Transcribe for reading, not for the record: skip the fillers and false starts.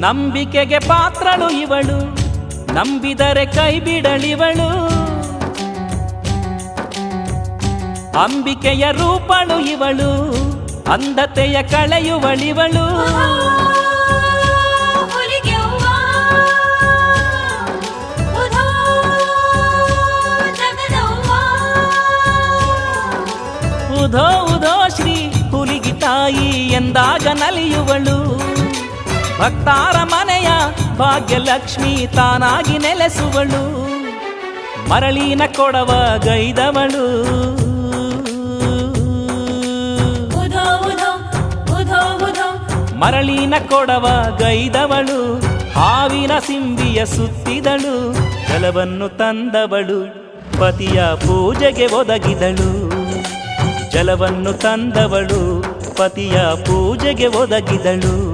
ನಂಬಿಕೆಗೆ ಪಾತ್ರಳು ಇವಳು, ನಂಬಿದರೆ ಕೈ ಬಿಡಳಿವಳು. ಅಂಬಿಕೆಯ ರೂಪಳು ಇವಳು, ಅಂಧತೆಯ ಕಳೆಯುವಳಿವಳು. ಉಧೋ ಉಧೋ ಶ್ರೀ ಹುಲಿಗಿ ತಾಯಿ ಎಂದಾಗ ನಲಿಯುವಳು. ಭಕ್ತಾರ ಮನೆಯ ಭಾಗ್ಯಲಕ್ಷ್ಮಿ ತಾನಾಗಿ ನೆಲೆಸುವಳು. ಮರಳಿನ ಕೊಡವ ಗೈದವಳು, ಮರಳಿನ ಕೊಡವ ಗೈದವಳು. ಹಾವಿನ ಸಿಂಬಿಯ ಸುತ್ತಿದಳು, ಜಲವನ್ನು ತಂದವಳು, ಪತಿಯ ಪೂಜೆಗೆ ಒದಗಿದಳು. ಜಲವನ್ನು ತಂದವಳು, ಪತಿಯ ಪೂಜೆಗೆ ಒದಗಿದಳು.